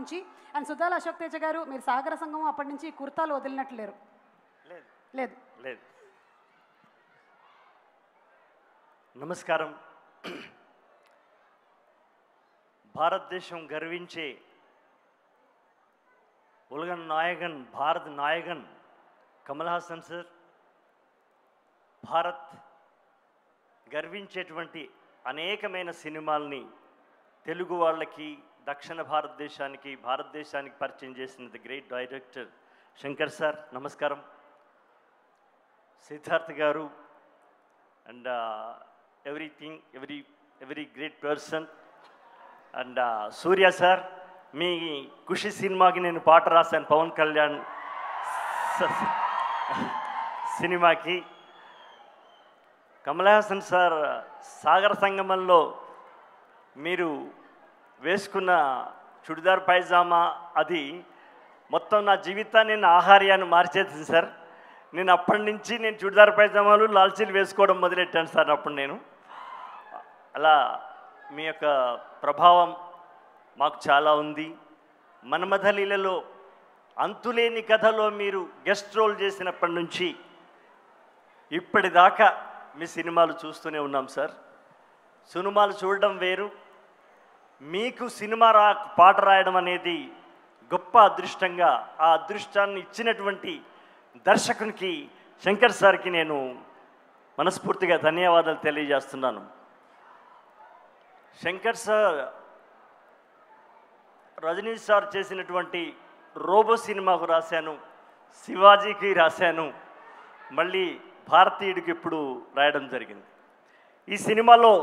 నుంచి. అండ్ సుద్దాల అశోక్ తేజ గారు, మీరు సాగర సంగమం అప్పటి నుంచి కుర్తాలు వదిలినట్లు లేరు. లేదు. నమస్కారం. భారతదేశం గర్వించే ఉలగన్ నాయగన్, భారత్ నాయగన్ కమల్ హాసన్ సార్. భారత్ గర్వించేటువంటి అనేకమైన సినిమాల్ని తెలుగు వాళ్ళకి, దక్షిణ భారతదేశానికి పరిచయం చేసిన the great director Shankar sir. నమస్కారం. సిద్ధార్థ్ గారు and every great person. And Suriya sir, మీ ఖుషి సినిమాకి నేను పాట రాశాను, పవన్ కళ్యాణ్ సినిమాకి. కమల్ హాసన్ సార్, సాగర సంగమంలో మీరు వేసుకున్న చుడిదార్ పైజామా అది మొత్తం నా జీవితాన్ని, నా ఆహార్యాన్ని మార్చేసింది సార్. నేను అప్పటి నుంచి చుడిదార్ పైజామాలు, లాల్చీలు వేసుకోవడం మొదలెట్టాను సార్. అప్పుడు నేను అలా మీ యొక్క ప్రభావం మాకు చాలా ఉంది. మన్మథలీలలో అంతులేని కథలో మీరు గెస్ట్ రోల్ చేసినప్పటి నుంచి ఇప్పటిదాకా మీ సినిమాలు చూస్తూనే ఉన్నాం సార్. సినిమాలు చూడడం వేరు, మీకు సినిమా పాట రాయడం అనేది గొప్ప అదృష్టంగా, ఆ అదృష్టాన్ని ఇచ్చినటువంటి దర్శకునికి శంకర్ సార్కి నేను మనస్ఫూర్తిగా ధన్యవాదాలు తెలియజేస్తున్నాను. శంకర్ సార్ రజనీ సార్ చేసినటువంటి రోబో సినిమాకు రాశాను, శివాజీకి రాశాను, మళ్ళీ భారతీయుడికి ఇప్పుడు రాయడం జరిగింది. ఈ సినిమాలో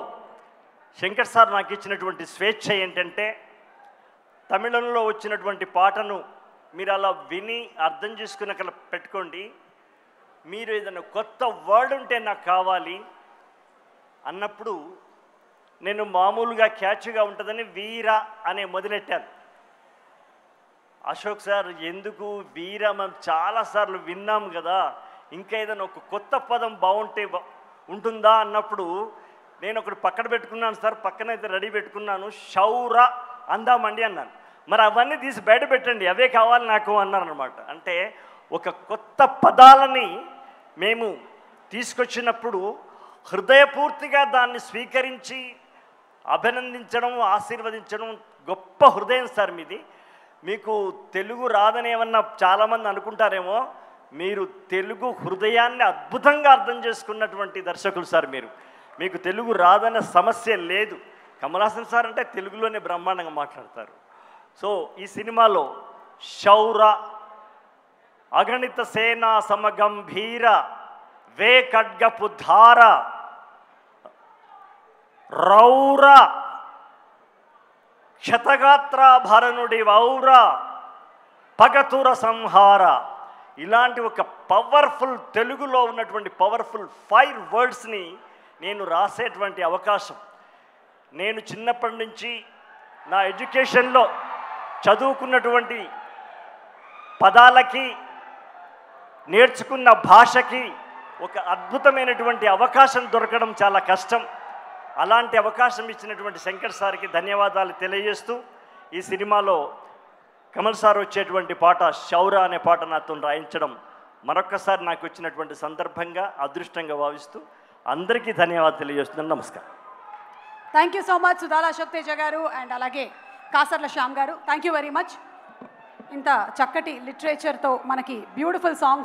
శంకర్ సార్ నాకు ఇచ్చినటువంటి స్వేచ్ఛ ఏంటంటే, తమిళంలో వచ్చినటువంటి పాటను మీరు అలా విని అర్థం చేసుకుని అక్కడ పెట్టుకోండి. మీరు ఏదైనా కొత్త వర్డ్ ఉంటే నాకు కావాలి అన్నప్పుడు నేను మామూలుగా క్యాచ్గా ఉంటుందని వీర అనే మొదలెట్టాను. అశోక్ సార్, ఎందుకు వీర, మనం చాలాసార్లు విన్నాం కదా, ఇంకా ఏదైనా ఒక కొత్త పదం బాగుంటే ఉంటుందా అన్నప్పుడు నేను ఒకటి పక్కన పెట్టుకున్నాను సార్, పక్కనైతే రెడీ పెట్టుకున్నాను, శౌర అందామండి అన్నాను. మరి అవన్నీ తీసి బయట పెట్టండి, అవే కావాలి నాకు అన్నారనమాట. అంటే ఒక కొత్త పదాలని మేము తీసుకొచ్చినప్పుడు హృదయపూర్తిగా దాన్ని స్వీకరించి అభినందించడం, ఆశీర్వదించడం గొప్ప హృదయం సార్ మీది. మీకు తెలుగు రాదని ఏమన్నా చాలామంది అనుకుంటారేమో, మీరు తెలుగు హృదయాన్ని అద్భుతంగా అర్థం చేసుకున్నటువంటి దర్శకులు సార్ మీరు. మీకు తెలుగు రాదనే సమస్య లేదు. కమల్ హాసన్ సార్ అంటే తెలుగులోనే బ్రహ్మాండంగా మాట్లాడతారు. సో ఈ సినిమాలో శౌర, అగణిత సేనా సమగంభీర, వే ఖడ్గపు ధార, రౌర, క్షతగాత్రాభరణుడి వౌర, పగతుర సంహార, ఇలాంటి ఒక పవర్ఫుల్, తెలుగులో ఉన్నటువంటి పవర్ఫుల్ 5 వర్డ్స్ని నేను రాసేటువంటి అవకాశం, నేను చిన్నప్పటి నుంచి నా ఎడ్యుకేషన్లో చదువుకున్నటువంటి పదాలకి, నేర్చుకున్న భాషకి ఒక అద్భుతమైనటువంటి అవకాశం దొరకడం చాలా కష్టం. అలాంటి అవకాశం ఇచ్చినటువంటి శంకర్ సార్కి ధన్యవాదాలు తెలియజేస్తూ, ఈ సినిమాలో కమల్ సార్ వచ్చేటువంటి పాట శౌర అనే పాట నాతో రాయించడం మరొక్కసారి నాకు వచ్చినటువంటి సందర్భంగా, అదృష్టంగా భావిస్తూ అందరికీ ధన్యవాదాలు తెలియజేస్తున్నాను. నమస్కారం. Thank you so much Suddala Ashok Teja గారు అండ్ అలాగే కాసర్ల శ్యామ్ గారు. Thank you very much. ఇంత చక్కటి లిటరేచర్తో మనకి బ్యూటిఫుల్ సాంగ్స్